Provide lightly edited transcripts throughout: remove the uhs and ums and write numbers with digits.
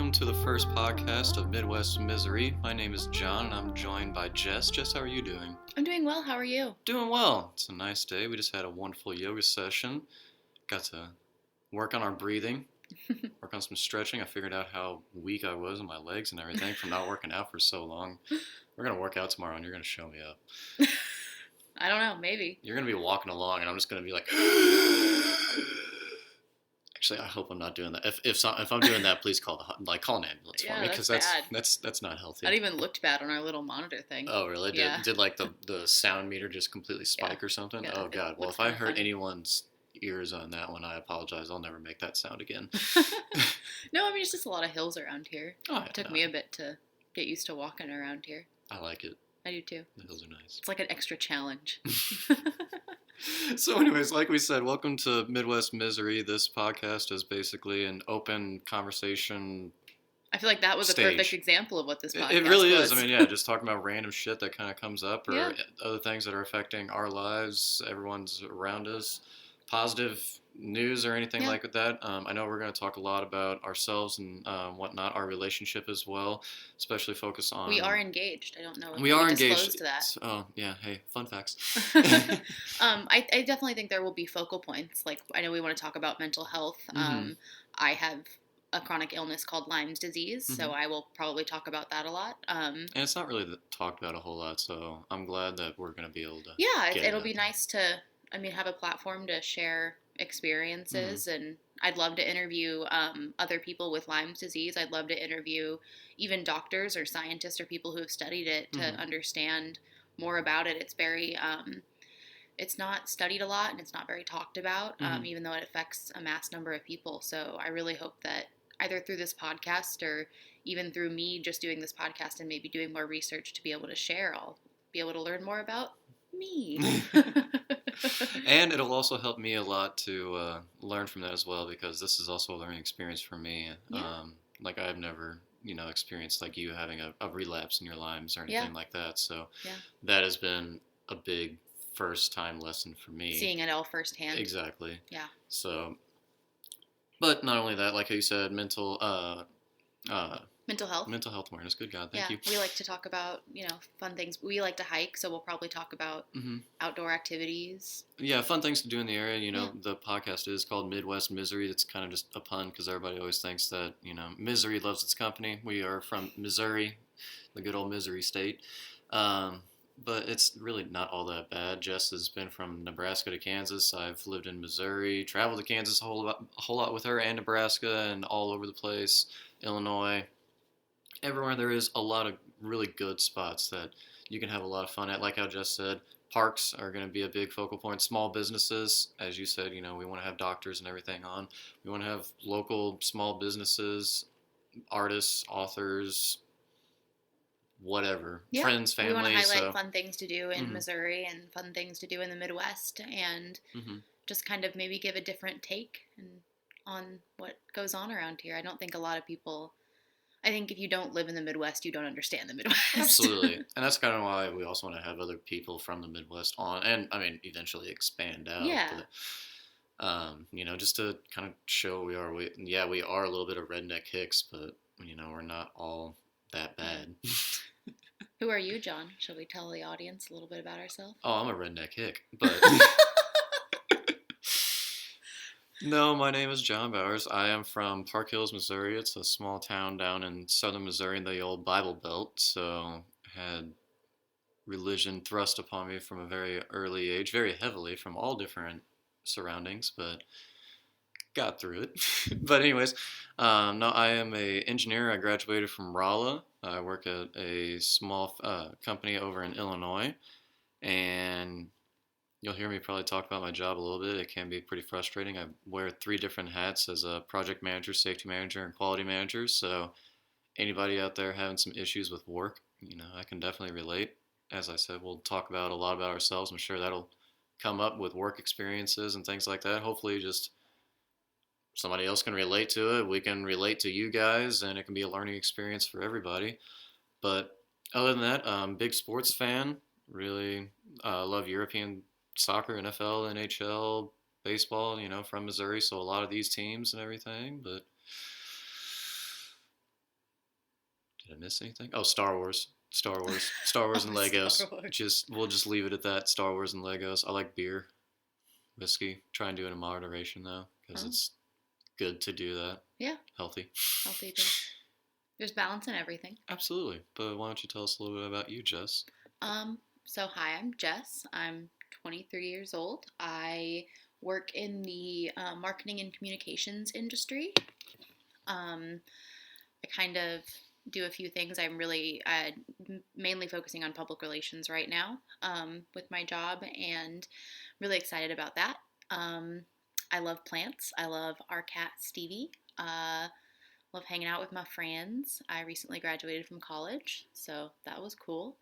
welcome to the first podcast of Midwest Misery. My name is John, and I'm joined by Jess. Jess, how are you doing? I'm doing well. How are you? Doing well. It's a nice day. We just had a wonderful yoga session. Got to work on our breathing, work on some stretching. I figured out how weak I was in my legs and everything from not working out for so long. We're going to work out tomorrow, and you're going to show me up. I don't know. Maybe. You're going to be walking along, and I'm just going to be like... Actually, I hope I'm not doing that. If I'm doing that, please call an ambulance for me, because that's not healthy. That even looked bad on our little monitor thing. Oh, really? Yeah. Did like the sound meter just completely spike or something? Yeah, oh God. Well, if I hurt anyone's ears on that one, I apologize. I'll never make that sound again. No, I mean it's just a lot of hills around here. Oh, It took me a bit to get used to walking around here. I like it. I do too. The hills are nice. It's like an extra challenge. So anyways, like we said, welcome to Midwest Misery. This podcast is basically an open conversation. I feel like that was stage. A perfect example of what this podcast It really was. is. I mean, yeah, just talking about random shit that kind of comes up, or Yeah. other things that are affecting our lives, everyone's around us, positive news or anything like that. I know we're going to talk a lot about ourselves and whatnot, our relationship as well, especially focus on... We are engaged. I don't know if we are engaged. disclosed that. Oh, yeah. Hey, fun facts. I definitely think there will be focal points. Like, I know we want to talk about mental health. Mm-hmm. I have a chronic illness called Lyme's disease, so I will probably talk about that a lot. And it's not really talked about a whole lot, so I'm glad that we're going to be able to... Yeah, it'll be nice to, have a platform to share experiences, and I'd love to interview other people with Lyme's disease. I'd love to interview even doctors or scientists or people who have studied it to understand more about it. It's very... it's not studied a lot, and it's not very talked about, even though it affects a mass number of people. So I really hope that either through this podcast or even through me just doing this podcast and maybe doing more research to be able to share, I'll be able to learn more about me. And it'll also help me a lot to learn from that as well, because this is also a learning experience for me. Yeah. Like I've never... experienced like you having a relapse in your Lyme's or anything like that. So that has been a big first time lesson for me. Seeing it all firsthand. Exactly. Yeah. So, but not only that, like you said, mental health. Mental health awareness. Good God, thank you. We like to talk about, fun things. We like to hike, so we'll probably talk about outdoor activities. Yeah, fun things to do in the area. The podcast is called Midwest Misery. It's kind of just a pun because everybody always thinks that, misery loves its company. We are from Missouri, the good old Missouri state. But it's really not all that bad. Jess has been from Nebraska to Kansas. I've lived in Missouri, traveled to Kansas a whole lot with her, and Nebraska, and all over the place, Illinois. Everywhere there is a lot of really good spots that you can have a lot of fun at. Like how Jess said, parks are going to be a big focal point. Small businesses, as you said, we want to have doctors and everything on. We want to have local small businesses, artists, authors, whatever, friends, family. We want to highlight fun things to do in Missouri and fun things to do in the Midwest, and just kind of maybe give a different take on what goes on around here. I don't think a lot of people... I think if you don't live in the Midwest, you don't understand the Midwest. Absolutely. And that's kind of why we also want to have other people from the Midwest on, and eventually expand out. Yeah. But, just to kind of show we are. We are a little bit of redneck hicks, but, we're not all that bad. Who are you, John? Shall we tell the audience a little bit about ourselves? Oh, I'm a redneck hick, but... No, my name is John Bowers. I am from Park Hills, Missouri. It's a small town down in southern Missouri, the old Bible Belt. So had religion thrust upon me from a very early age, very heavily from all different surroundings, but got through it. But anyways, no, I am an engineer. I graduated from Rolla. I work at a small company over in Illinois, and... You'll hear me probably talk about my job a little bit. It can be pretty frustrating. I wear 3 different hats as a project manager, safety manager, and quality manager. So anybody out there having some issues with work, I can definitely relate. As I said, we'll talk about a lot about ourselves. I'm sure that'll come up with work experiences and things like that. Hopefully just somebody else can relate to it. We can relate to you guys, and it can be a learning experience for everybody. But other than that, big sports fan. Really love European soccer, NFL, NHL, baseball, from Missouri, so a lot of these teams and everything, but Did I miss anything? Oh, Star Wars. Star Wars. Star Wars Oh, and Star Legos. Wars. We'll just leave it at that. Star Wars and Legos. I like beer, whiskey. Try and do it in moderation though, because Oh, it's good to do that. yeah, Healthy. healthy too. There's balance in everything. Absolutely. But why don't you tell us a little bit about you, Jess? So hi, I'm Jess. I'm 23 years old. I work in the marketing and communications industry. Um, I kind of do a few things. I'm really mainly focusing on public relations right now with my job, and really excited about that. Um, I love plants. I love our cat Stevie. Love hanging out with my friends. I recently graduated from college, so that was cool.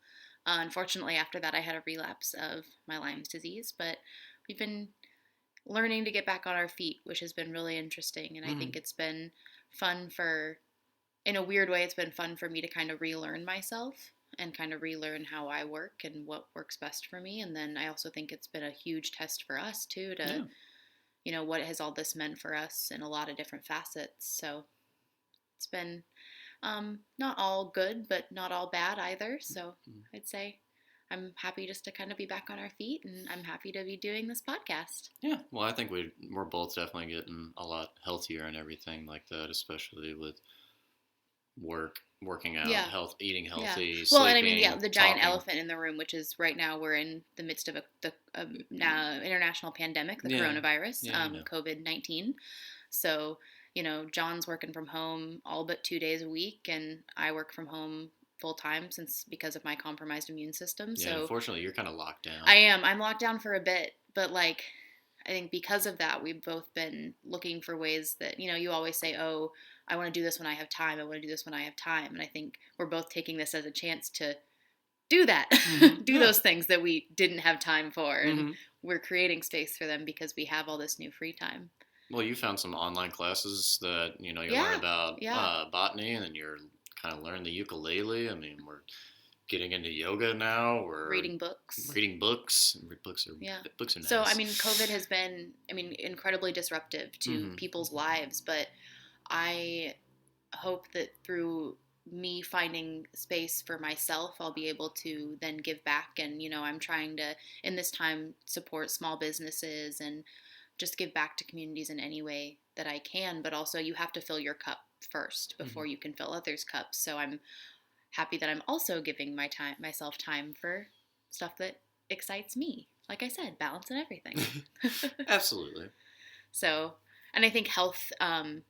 Unfortunately, after that, I had a relapse of my Lyme's disease, but we've been learning to get back on our feet, which has been really interesting. And I Mm-hmm. think it's been fun in a weird way, it's been fun for me to kind of relearn myself and kind of relearn how I work and what works best for me. And then I also think it's been a huge test for us, too, Yeah. what has all this meant for us in a lot of different facets. So it's been not all good, but not all bad either. So I'd say I'm happy just to kind of be back on our feet, and I'm happy to be doing this podcast. Yeah. Well, I think we're both definitely getting a lot healthier and everything like that, especially with working out, Yeah. health, eating Yeah. healthy, Well, and I mean, yeah, sleeping, the giant talking. elephant in the room, which is right now we're in the midst of the now international pandemic, the Yeah. coronavirus, Yeah. You know. COVID-19. So, John's working from home all but 2 days a week, and I work from home full time because of my compromised immune system. Yeah. So Unfortunately, you're kind of locked down. I'm locked down for a bit, but like I think because of that, we've both been looking for ways that, you always say, oh, I want to do this when I have time. I want to do this when I have time. And I think we're both taking this as a chance to do that, Mm-hmm. do Yeah. those things that we didn't have time for. And Mm-hmm. we're creating space for them because we have all this new free time. Well, you found some online classes that you learn Yeah. about Yeah. botany, and then you're kind of learning the ukulele. I mean, we're getting into yoga now. We're Reading books. reading books. Yeah. Books are nice. So, I mean, COVID has been, incredibly disruptive to Mm-hmm. people's lives, but I hope that through me finding space for myself, I'll be able to then give back. And, I'm trying to, in this time, support small businesses and just give back to communities in any way that I can. But also, you have to fill your cup first before you can fill others' cups. So I'm happy that I'm also giving myself time for stuff that excites me. Like I said, balance and everything. Absolutely. So, and I think health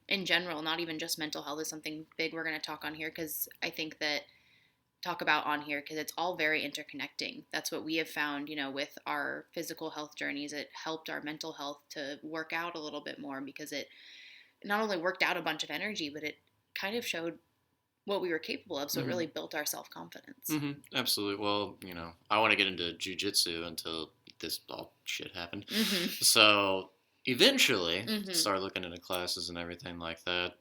in general, not even just mental health, is something big we're going to talk on here because I think that talk about on here because it's all very interconnecting. That's what we have found, with our physical health journeys. It helped our mental health to work out a little bit more because it not only worked out a bunch of energy, but it kind of showed what we were capable of. So it Mm-hmm. really built our self confidence. Mm-hmm. Absolutely. Well, I want to get into jujitsu until this all shit happened. Mm-hmm. So eventually, Mm-hmm. start looking into classes and everything like that.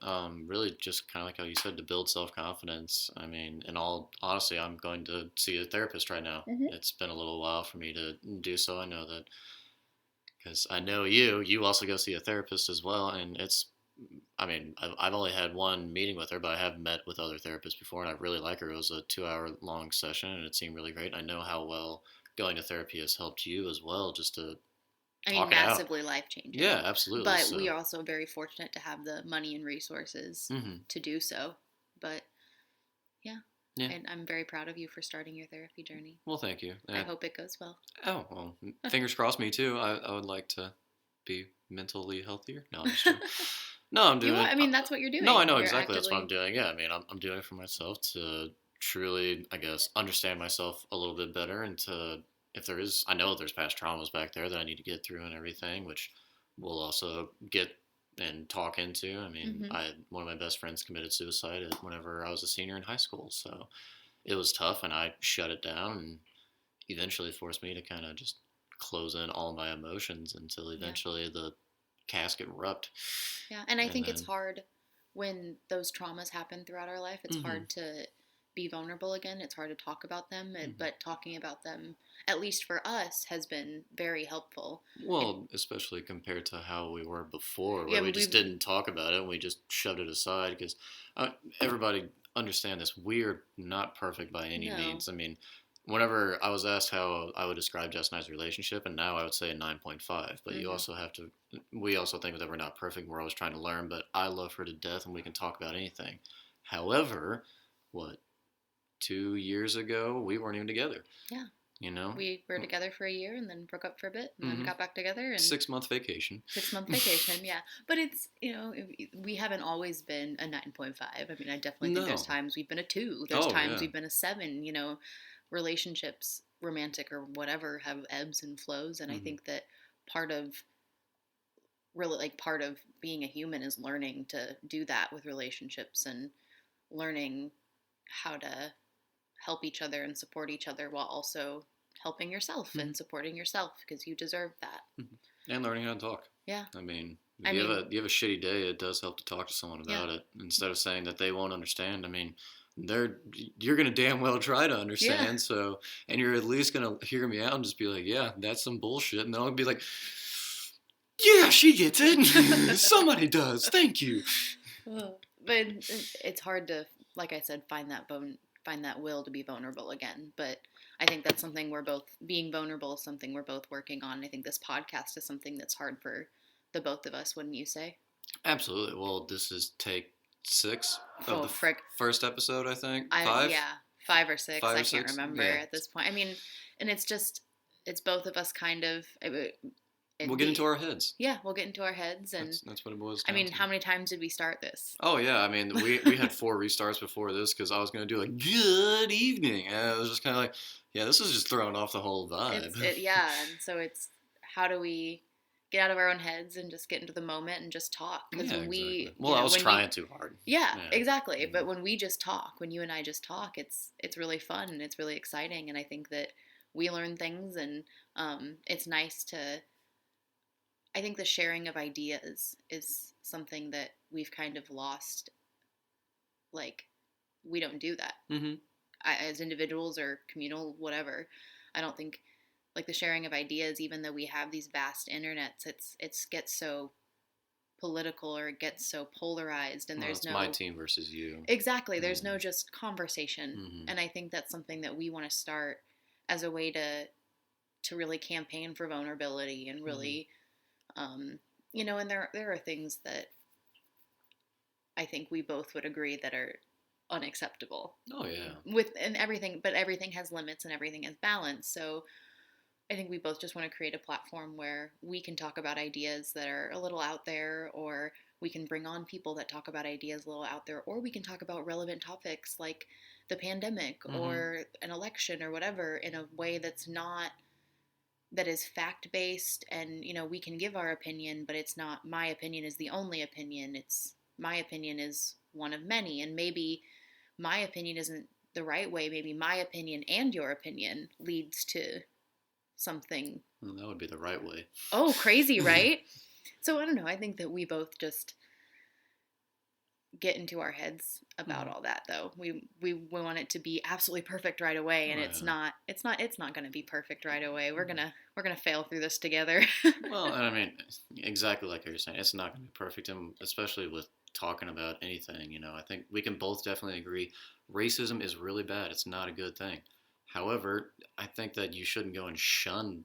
Really, just kind of like how you said, to build self confidence. I mean, in all honesty, I'm going to see a therapist right now. Mm-hmm. It's been a little while for me to do so. I know that because I know you also go see a therapist as well, and it's. I mean, I've only had one meeting with her, but I have met with other therapists before, and I really like her. It was a 2 hour long session, and it seemed really great. I know how well going to therapy has helped you as well, just to talk it out. Massively life changing. Yeah, absolutely. But So, we are also very fortunate to have the money and resources to do so. But yeah. And I'm very proud of you for starting your therapy journey. Well, thank you. I hope it goes well. Oh, well, fingers crossed, me too. I would like to be mentally healthier. No, I'm just kidding. No, I'm doing it. That's what you're doing. No, I know You're exactly that's what I'm doing. Yeah, I mean, I'm doing it for myself to truly, I guess, understand myself a little bit better, and to, if there is, I know there's past traumas back there that I need to get through and everything, which we'll also get and talk into. I mean, one of my best friends committed suicide whenever I was a senior in high school, so it was tough, and I shut it down, and eventually forced me to kind of just close in all my emotions until eventually the casket erupted. Yeah, and I think it's hard when those traumas happen throughout our life. It's hard to be vulnerable again. It's hard to talk about them, but talking about them, at least for us, has been very helpful. Well, especially compared to how we were before, where we just didn't talk about it and we just shoved it aside because everybody, understand this. We're not perfect by any No. means. I mean, whenever I was asked how I would describe Jess and I's relationship, and now I would say a 9.5. But you Mm-hmm. also have to, we also think that we're not perfect. We're always trying to learn, but I love her to death and we can talk about anything. However, what, 2 years ago, we weren't even together, Yeah. you know? We were together for a year and then broke up for a bit and then Mm-hmm. got back together and 6 month vacation. 6 month vacation. Yeah. But it's, we haven't always been a 9.5. I mean, I definitely think there's No. times we've been a 2. There's Oh, times yeah. we've been a 7. Relationships, romantic or whatever, have ebbs and flows. And I Mm-hmm. think that part of really like part of being a human is learning to do that with relationships and learning how to help each other and support each other while also helping yourself Mm-hmm. and supporting yourself because you deserve that. Mm-hmm. And learning how to talk. Yeah. I mean, I mean, you have a shitty day, it does help to talk to someone yeah. about it instead of saying that they won't understand. I mean, they're you're gonna damn well try to Yeah. understand. So, and you're at least gonna hear me out and just be like, yeah, that's some bullshit, and they'll be like, yeah, she gets it. Somebody does. Thank you. But it's hard to, like I said, find that will to be vulnerable again. But I think that's something we're both being vulnerable is something we're both working on. I think this podcast is something that's hard for the both of us, wouldn't you say? Absolutely. Well, this is take 6 of Oh, the frick. first episode, I think. I 5? yeah, 5 or 6. 5 I or can't 6? remember Yeah. at this point. I mean, and it's both of us kind of. We'll get into our heads. Yeah, we'll get into our heads, and That's what it boils I down mean, to. how many times did we start this? Oh yeah, I mean we had 4 restarts before this because I was gonna do a good evening, and I was just kind of like, yeah, this is just throwing off the whole vibe. Yeah, and so it's how do we get out of our own heads and just get into the moment and just talk? Because Yeah, when exactly. we, Well, I was when trying too hard. yeah, Yeah. exactly. Mm-hmm. But when we just talk, when you and I just talk, it's really fun and it's really exciting, and I think that we learn things, and it's nice to. I think the sharing of ideas is something that we've kind of lost. Like, we don't do that Mm-hmm. as individuals or communal, whatever. I don't think like the sharing of ideas, even though we have these vast internets, it's gets so political or it gets so polarized, and Well, there's it's no my team versus you. exactly there's no Mm-hmm. just conversation, Mm-hmm. and I think that's something that we want to start as a way to really campaign for vulnerability and really um, and there are things that I think we both would agree that are unacceptable Oh yeah. with and everything, but everything has limits and everything has balance. So I think we both just want to create a platform where we can talk about ideas that are a little out there, or we can bring on people that talk about ideas a little out there, or we can talk about relevant topics like the pandemic Mm-hmm. or an election or whatever in a way that's not that is fact based, and we can give our opinion, but it's not my opinion is the only opinion. It's my opinion is one of many, and maybe my opinion isn't the right way. Maybe my opinion and your opinion leads to something. Well, that would be the right way. Oh, crazy, right? So I don't know. I think that we both just get into our heads about all that, though. We want it to be absolutely perfect right away, and Oh, it's yeah. not. It's not going to be perfect right away. We're gonna fail through this together. Well, and I mean, exactly like you're saying, it's not going to be perfect, and especially with talking about anything, I think we can both definitely agree racism is really bad. It's not a good thing. However, I think that you shouldn't go and shun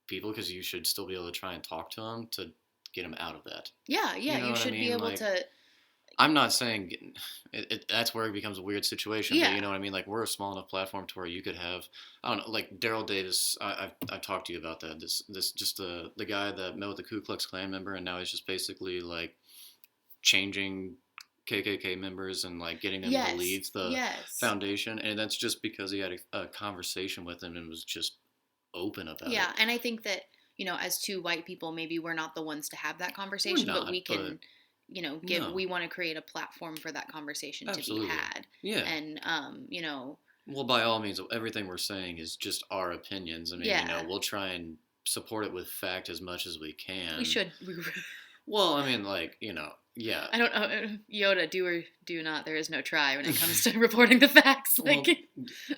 people because you should still be able to try and talk to them to get them out of that. Yeah, You know you what I should be mean? able Like, to. I'm not saying that's where it becomes a weird situation, but Yeah, you know what I mean. Like we're a small enough platform to where you could have, I don't know, like Daryl Davis. I've talked to you about that. This just the guy that met with the Ku Klux Klan member, and now he's just basically like changing KKK members and like getting them to yes, leave the yes. foundation, and that's just because he had a conversation with him and was just open about Yeah, it. and I think that, as two white people, maybe we're not the ones to have that We're conversation, but we not, but can, we no, want to create a platform for that conversation to be absolutely, had. yeah. And, Well, by all means, everything we're saying is just our opinions. I mean, yeah, we'll try and support it with fact as much as we we can. should. Well, I mean, like, yeah. I don't know, Yoda, do or do not, there is no try when it comes to reporting the facts. Well, Like,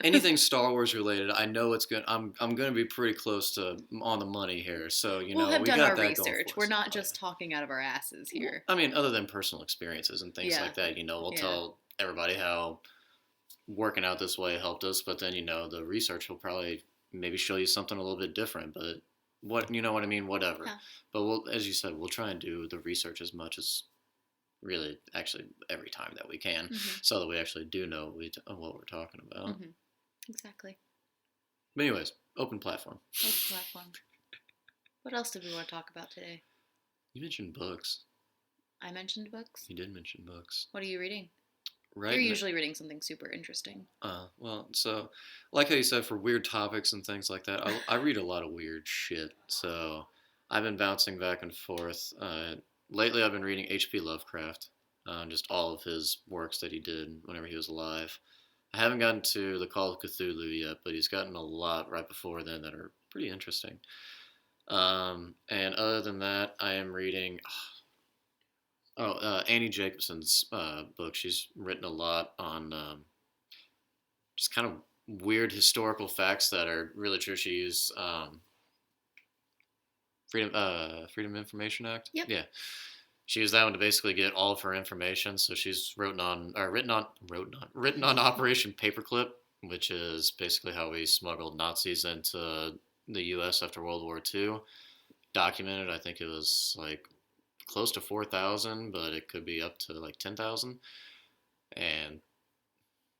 anything Star Wars related, I know it's good. I'm going to be pretty close to on the money here. So, we'll have we done got our that going research. for We're us. not Oh, just yeah. talking out of our asses here. I mean, other than personal experiences and things Yeah, like that, we'll yeah. tell everybody how working out this way helped us, but then the research will probably maybe show you something a little bit different. But what you know what I mean? Whatever. Yeah. But we'll, as you said, we'll try and do the research as much as really actually every time that we can, so that we actually do know what we're talking about. Exactly. But anyways, open platform. Open platform. What else did we want to talk about today? You mentioned books. I mentioned books. You did mention books. What are you reading? Right. You're usually reading something super interesting. Well, so like how you said, for weird topics and things like that, I read a lot of weird shit. So I've been bouncing back and forth. Lately, I've been reading H.P. Lovecraft, just all of his works that he did whenever he was alive. I haven't gotten to the Call of Cthulhu yet, but he's gotten a lot right before then that are pretty interesting. And other than that, I am reading Annie Jacobson's book. She's written a lot on just kind of weird historical facts that are really true. She used Freedom Information Act. Yep. Yeah. She used that one to basically get all of her information. So she's written on Operation Paperclip, which is basically how we smuggled Nazis into the U.S. after World War II. Documented, I think it was like close to 4,000, but it could be up to like 10,000. And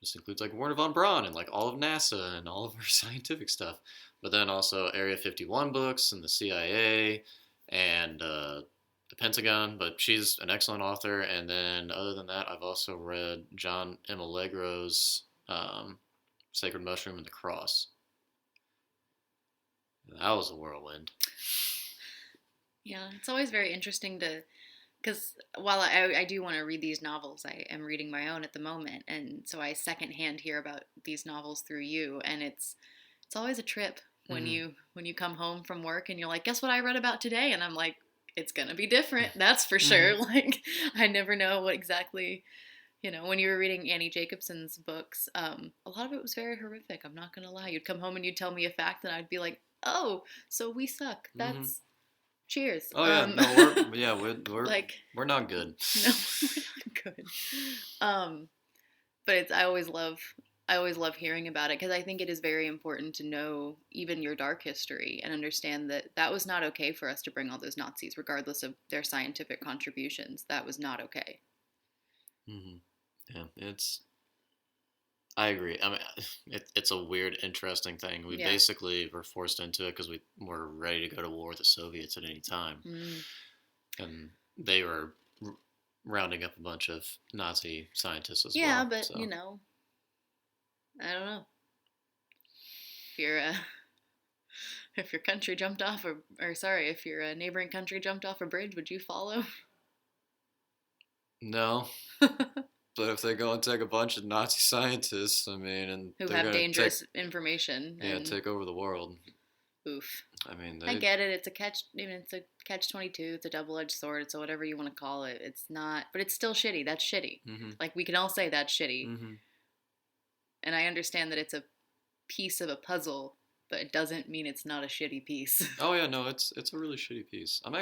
this includes like Wernher von Braun and like all of NASA and all of our scientific stuff. But then also Area 51 books and the CIA and the Pentagon. But she's an excellent author. And then other than that, I've also read John M. Allegro's Sacred Mushroom and the Cross. That was a whirlwind. Yeah, it's always very interesting because while I do want to read these novels, I am reading my own at the moment, and so I secondhand hear about these novels through you, and it's always a trip when you come home from work and you're like, guess what I read about today? And I'm like, it's gonna be different, that's for sure. Like, I never know what exactly. When you were reading Annie Jacobson's books, a lot of it was very horrific. I'm not gonna lie. You'd come home and you'd tell me a fact, and I'd be like, oh, so we suck. That's cheers. Oh yeah, no, we're like, we're not good. No, we're not good. But I always love hearing about it because I think it is very important to know even your dark history and understand that was not okay for us to bring all those Nazis, regardless of their scientific contributions. That was not okay. Yeah, I agree. I mean, it's a weird, interesting thing. We basically were forced into it because we were ready to go to war with the Soviets at any time. And they were rounding up a bunch of Nazi scientists as well. Yeah, but, I don't know. If your country jumped off if your neighboring country jumped off a bridge, would you follow? No. But if they go and take a bunch of Nazi scientists, I mean, and who have dangerous information, take over the world. Oof. I mean, I get it. It's a catch-22. It's a double-edged sword. So whatever you want to call it, it's not. But it's still shitty. That's shitty. Like, we can all say that's shitty. And I understand that it's a piece of a puzzle, but it doesn't mean it's not a shitty piece. Oh yeah, no, it's a really shitty piece. I'm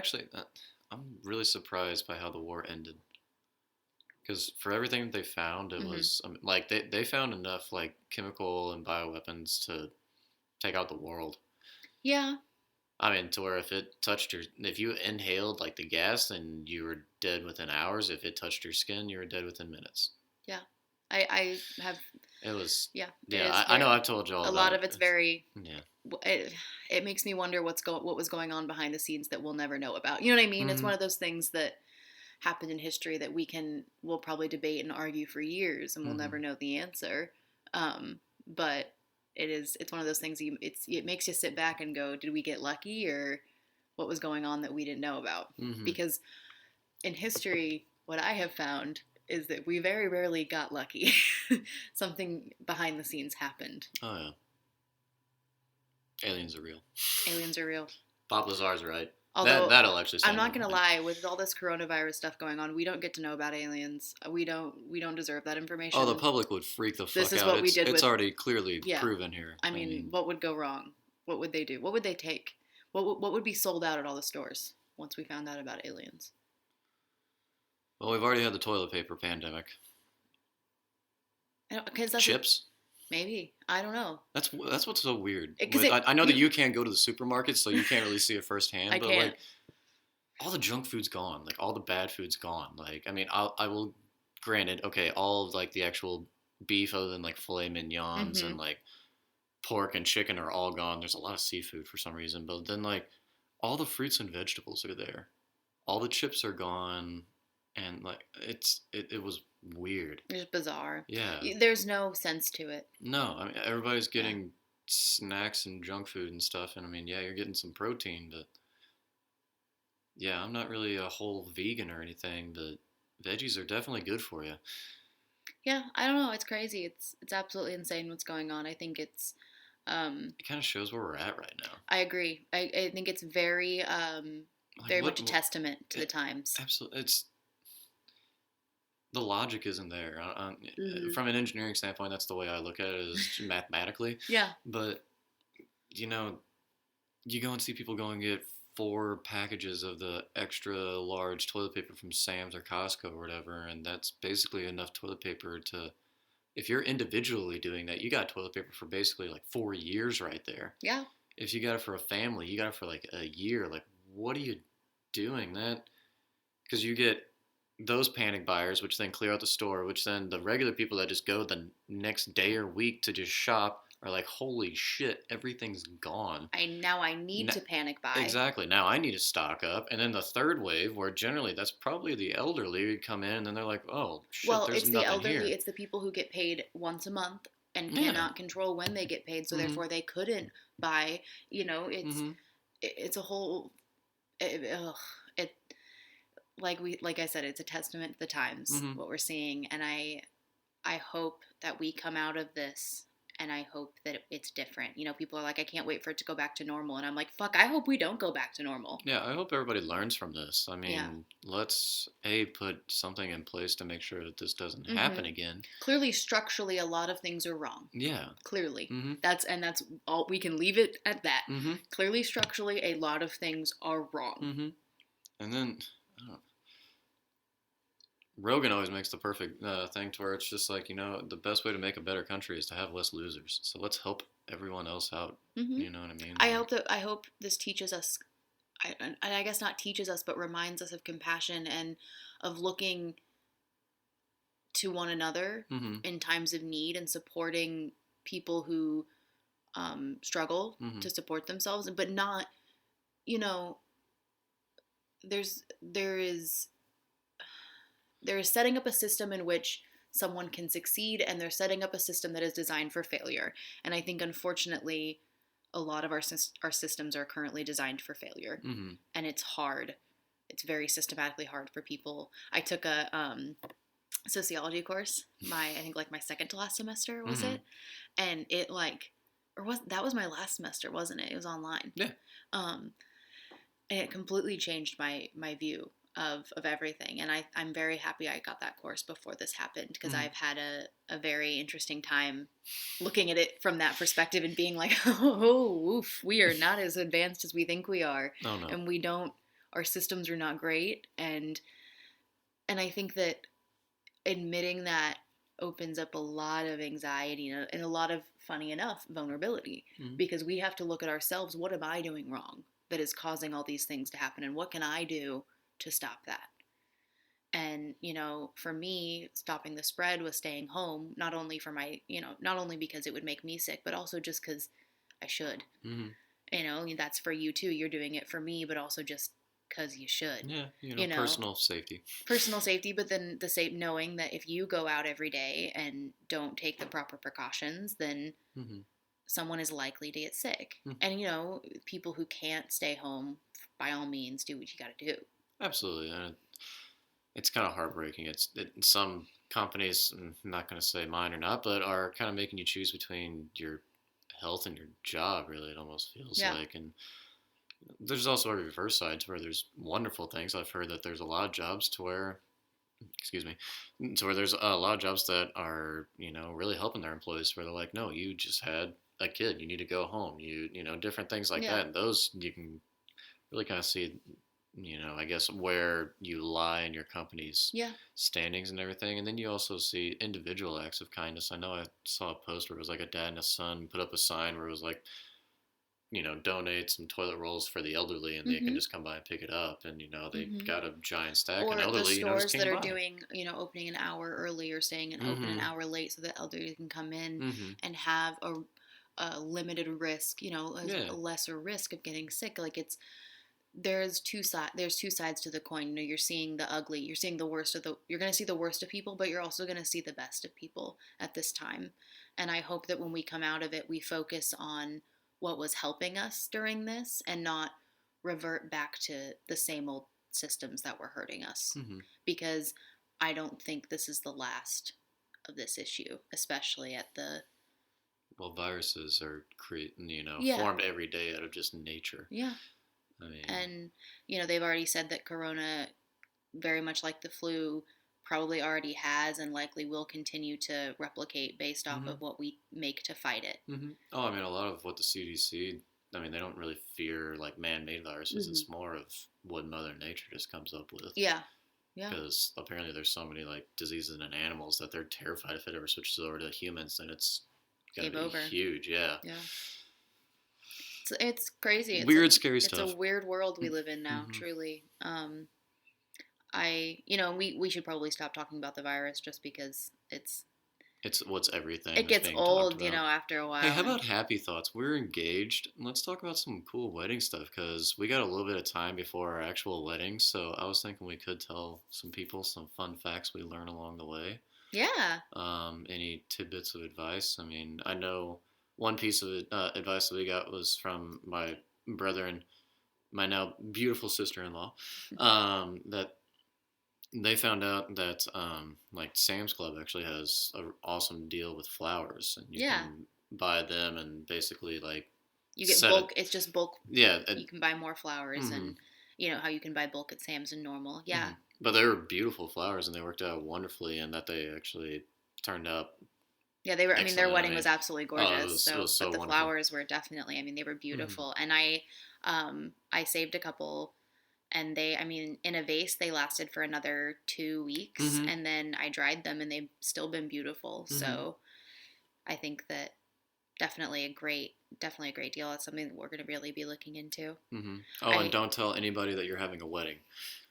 really surprised by how the war ended. Because for everything they found, it was like they found enough like chemical and bioweapons to take out the world. Yeah. I mean, to where if you inhaled like the gas, then you were dead within hours. If it touched your skin, you were dead within minutes. Yeah, I have. It was. Yeah. Yeah, I know. I've told you all. A lot of it's very. Yeah. It makes me wonder what was going on behind the scenes that we'll never know about. You know what I mean? It's one of those things that happened in history that we'll probably debate and argue for years, and we'll never know the answer. But it's one of those things it makes you sit back and go, did we get lucky, or what was going on that we didn't know about? Because in history, what I have found is that we very rarely got lucky. Something behind the scenes happened. Oh yeah. Aliens are real. Aliens are real. Bob Lazar's right. Although, that'll actually. I'm not gonna lie. With all this coronavirus stuff going on, we don't get to know about aliens. We don't deserve that information. Oh, the public would freak the fuck out. This is what we did. It's already clearly proven here. I mean, what would go wrong? What would they do? What would they take? What would be sold out at all the stores once we found out about aliens? Well, we've already had the toilet paper pandemic. Because that's what, Chips. maybe I don't know. That's what's so weird. Because With it I know that you you can't go to the supermarket, so you can't really see it firsthand. I But can't. like all the junk food's gone. Like all the bad food's gone. Like I mean, I will. Granted, okay, all of like the actual beef, other than like filet mignons Hmm. and like pork and chicken, are all gone. There's a lot of seafood for some reason, but then like all the fruits and vegetables are there. All the chips are gone, and like it was weird. It's bizarre. Yeah. There's no sense to it. No, I mean everybody's Yeah. getting snacks and junk food and stuff, and I mean yeah, you're getting some protein, but yeah, I'm not really a whole vegan or anything, but veggies are definitely good for you. Yeah, I don't know. It's crazy. It's absolutely insane what's going on. I think it's It kind of shows where we're at right now. I agree. I think it's very Like very much a testament to the it times. absolutely it's the logic isn't there. Hmm. From an engineering standpoint, that's the way I look at it is mathematically. Yeah. But you know, you go and see people go and get 4 packages of the extra large toilet paper from Sam's or Costco or whatever, and that's basically enough toilet paper to. If you're individually doing that, you got toilet paper for basically like 4 years right there. Yeah. If you got it for a family, you got it for like a year. Like, what are you doing? That because you get those panic buyers, which then clear out the store, which then the regular people that just go the next day or week to just shop are like, holy shit, everything's gone. I need N- to panic buy. exactly. Now I need to stock up. And then the third wave, where generally that's probably the elderly, would come in and then they're like, oh shit, Well, there's it's the nothing elderly, here. it's the people who get paid once a month and Yeah. cannot control when they get paid, so Mm therefore they couldn't buy. hmm. Mm hmm. It's a whole ugh, it like I said, it's a testament to the Mm times hmm. what we're seeing, and I hope that we come out of this. And I hope that it's different. People are like, I can't wait for it to go back to normal. And I'm like, fuck, I hope we don't go back to normal. Yeah, I hope everybody learns from this. I Yeah. mean, let's A, put something in place to make sure that this doesn't happen Hmm. again. Clearly, structurally, a lot of things are wrong. Yeah. Clearly. Mm hmm. That's all, we can leave it at that. Mm hmm. Clearly, structurally, a lot of things are wrong. Mm hmm. And then, I don't know, Rogan always makes the perfect thing to where it's just like, the best way to make a better country is to have less losers. So let's help everyone else out. Hmm. You know what I mean? Like, I hope this teaches us, and I guess not teaches us, but reminds us of compassion and of looking to one another mm hmm. in times of need and supporting people who struggle Mm hmm. to support themselves, but not, you know, there is setting up a system in which someone can succeed, and they're setting up a system that is designed for failure. And I think, unfortunately, a lot of our systems are currently designed for failure, Mm hmm. and it's hard. It's very systematically hard for people. I took a sociology course. I think like my second to last semester Mm was hmm. it, and it like or was that was my last semester, wasn't it? It was online. Yeah. Um, and it completely changed my view of everything, and I'm very happy I got that course before this happened, Mm because hmm. I've had a very interesting time looking at it from that perspective and being like, oh oof, we are not as advanced as we think we are, Oh, no. and we don't our systems are not great, and I think that admitting that opens up a lot of anxiety and a lot of, funny enough, vulnerability, Mm hmm. because we have to look at ourselves. What am I doing wrong that is causing all these things to happen, and what can I do to stop that? And for me, stopping the spread was staying home, not only for my not only because it would make me sick, but also just because I should. Mm hmm. That's for you too. You're doing it for me, but also just because you should. Yeah, you know personal safety. Personal safety, but then the safe knowing that if you go out every day and don't take the proper precautions, then Mm hmm. someone is likely to get sick. Mm. And people who can't stay home, by all means, do what you got to do. Absolutely. It's kind of heartbreaking. Some companies, I'm not going to say mine or not, but are kind of making you choose between your health and your job. Really, it almost feels Yeah. like. And there's also a reverse side to where there's wonderful things. I've heard that there's a lot of jobs to where, excuse me, to where there's a lot of jobs that are really helping their employees. Where they're like, no, you just had a kid, you need to go home. Different things like Yeah. that. And those you can really kind of see I guess where you lie in your company's Yeah. standings and everything. And then you also see individual acts of kindness. I know I saw a post where it was like a dad and a son put up a sign where it was like, donate some toilet rolls for the elderly and they can Mm-hmm. just come by and pick it up. And, they Mm-hmm. got a giant stack and Or the elderly, just stores that came are by. doing, opening an hour early or staying and open an Mm hour late so that elderly can come in hmm. Mm hmm. and have a limited risk, Yeah. a lesser risk of getting sick. Like there's two sides to the coin. You're seeing the ugly, you're seeing the worst of you're going to see the worst of people, but you're also going to see the best of people at this time. And I hope that when we come out of it, we focus on what was helping us during this and not revert back to the same old systems that were hurting us. Mm hmm. Because I don't think this is the last of this issue, especially at the Well, viruses are yeah, formed every day out of just nature. yeah. I mean, And they've already said that corona, very much like the flu, probably already has and likely will continue to replicate based off mm of what we make to fight it. hmm. Mm hmm. Oh, I mean, a lot of what the CDC, they don't really fear like man-made viruses. Hmm. It's more of what Mother Nature just comes up with. Yeah, yeah. Because apparently there's so many like diseases in animals that they're terrified if it ever switches over to humans, then it's gonna Game be over. huge. Yeah. Yeah. It's crazy. Weird, scary It's a stuff. weird world we live in now, Mm-hmm. truly. We should probably stop talking about the virus just because It's what's everything it that's gets being talked old, about. after a Hey, while. how And about happy thoughts? We're engaged. Let's talk about some cool wedding stuff because we got a little bit of time before our actual wedding. So I was thinking we could tell some people some fun facts we learn along the way. yeah, Any tidbits of advice? I mean, I know one piece of advice that we got was from my brother and my now beautiful sister-in-law. That they found out that like Sam's Club actually has an awesome deal with flowers, and you yeah. can buy them and basically like You get set it. bulk. It's just bulk. Yeah. You can buy more flowers, Mm-hmm. and how you can buy bulk at Sam's and normal. Yeah, Mm-hmm. But they were beautiful flowers, and they worked out wonderfully, and that they actually turned out yeah. They were. I mean, their excellent. I wedding mean, was absolutely oh, gorgeous. it So, was but so the wonderful. flowers were definitely. I mean, they were Mm-hmm. beautiful, and I saved a couple, and they. I mean, in a vase, they lasted for another 2 weeks, Mm-hmm. and then I dried them, and they've still been beautiful. Mm-hmm. So, I think that definitely a great deal. It's something that we're going to really be looking into. Mm-hmm. Oh, and I don't tell anybody that you're having a wedding.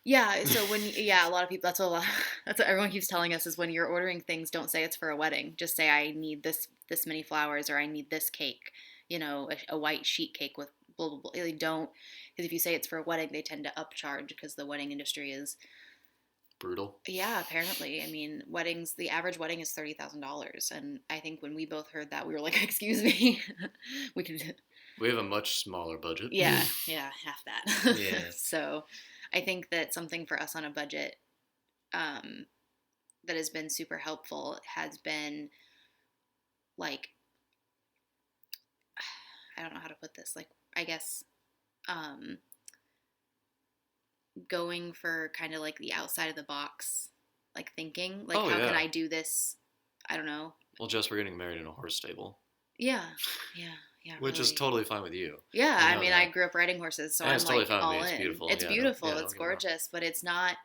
Yeah, so a lot of people, that's what everyone keeps telling us is when you're ordering things, don't say it's for a wedding. Just say I need this many flowers or I need this cake, a white sheet cake with blah blah blah. They don't, because if you say it's for a wedding, they tend to upcharge because the wedding industry is, Brutal. yeah, apparently. I mean, the average wedding is $30,000, and I think when we both heard that, we were like, "Excuse me, we could." We have a much smaller budget. Yeah, yeah, half that. Yeah. So, I think that something for us on a budget, um, that has been super helpful has been like, I don't know how to put this, like, I guess, um, going for kind of like the outside of the box, like thinking, like, Oh how can yeah. I do this? I don't know. Well, Jess, we're getting married in a horse stable, Yeah, yeah, yeah, which is really. totally fine with you. Yeah, I I know mean, I that, grew up riding horses, so and I'm it's totally like fine with me. all It's in. beautiful. It's Yeah, beautiful, don't it's get me wrong. gorgeous, but it's not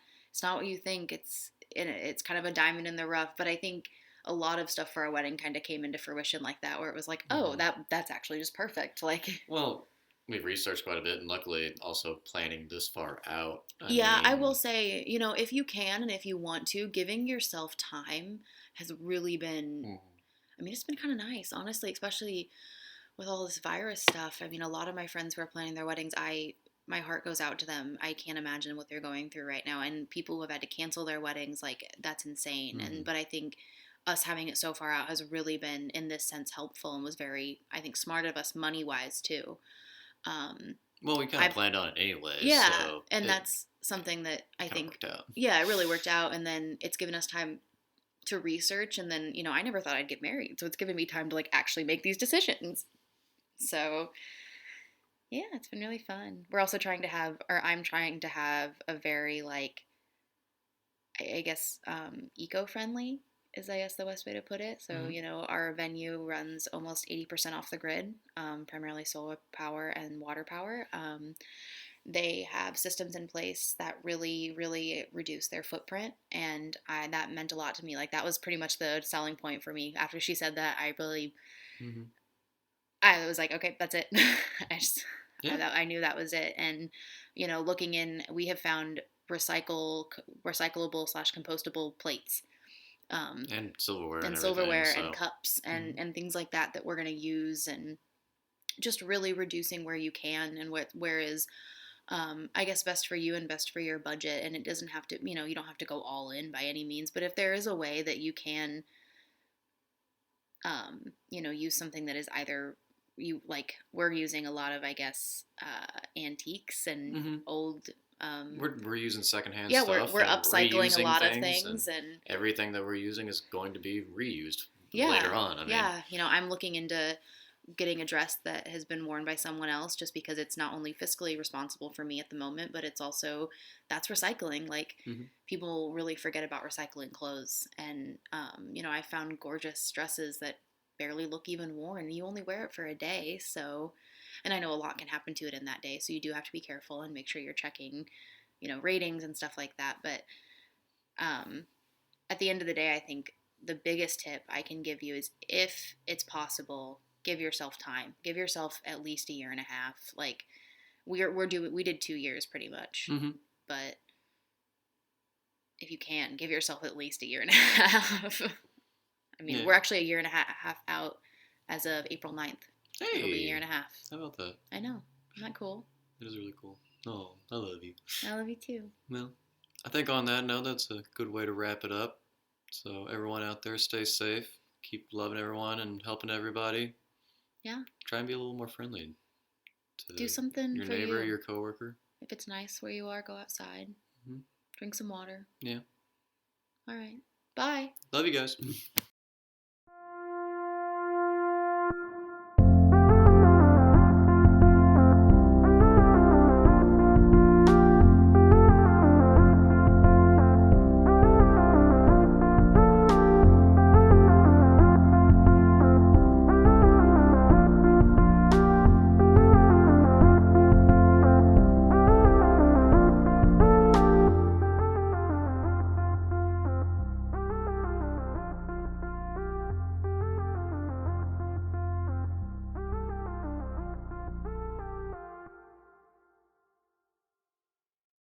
what you think. It's kind of a diamond in the rough, but I think a lot of stuff for our wedding kind of came into fruition like that, where it was like, oh, Hmm. that's actually just perfect. Like, Well, we've researched quite a bit, and luckily, also planning this far out. I yeah, I mean, will say, if you can and if you want to, giving yourself time has really been, mhm. I mean, it's been kind of nice, honestly, especially with all this virus stuff. I mean, a lot of my friends who are planning their weddings, my heart goes out to them. I can't imagine what they're going through right now. And people who have had to cancel their weddings, like, that's insane. Hmm. But I think us having it so far out has really been, in this sense, helpful and was very, I think, smart of us money wise too. Um, Well, we kind of I planned on it anyway, Yeah, so and it that's something that I kind of think, worked out. yeah, it really worked out. And then it's given us time to research. And then, I never thought I'd get married. So it's given me time to, like, actually make these decisions. So, yeah, it's been really fun. We're also trying to have, or I'm trying to have a very, like, I guess, eco-friendly is, I guess, the best way to put it. So, Hmm. our venue runs almost 80% off the grid, primarily solar power and water power. they have systems in place that really, really reduce their footprint, and that meant a lot to me. Like that was pretty much the selling point for me. After she said that, Hmm. I was like, okay, that's it. I just, Yeah. I knew that was it. And, looking in, we have found recyclable slash compostable plates, um, And silverware and and everything. silverware and So. cups Hmm. and things like that that we're going to use, and just really reducing where you can, and where is, I guess, best for you and best for your budget. And it doesn't have to, you don't have to go all in by any means, but if there is a way that you can, use something that is either, you like, we're using a lot of, I guess, antiques and Hmm. old. Um, We're using secondhand yeah, we're stuff we're and upcycling a reusing lot of things, and things, and everything that we're using is going to be reused yeah, later on. I mean, yeah. I'm looking into getting a dress that has been worn by someone else, just because it's not only fiscally responsible for me at the moment, but it's also, that's recycling. Like, hmm, people really forget about recycling clothes, and I found gorgeous dresses that barely look even worn. You only wear it for a day, so, and I know a lot can happen to it in that day, so you do have to be careful and make sure you're checking, ratings and stuff like that. But um, at the end of the day, I think the biggest tip I can give you is, if it's possible, give yourself time. Give yourself at least a year and a half. Like, we did 2 years pretty much, hmm, but if you can, give yourself at least a year and a half. I mean, yeah. we're actually a year and a half out as of April 9th. It'll be a year Hey, and a half. how about that? I know. Isn't that cool? It is really cool. Oh, I love you. I love you too. Well, I think on that note, that's a good way to wrap it up. So everyone out there, stay safe. Keep loving everyone and helping everybody. Yeah. Try and be a little more friendly Do to something your for neighbor, you. your coworker. If it's nice where you are, go outside. Hmm. Drink some water. Yeah. All right. Bye. Love you guys.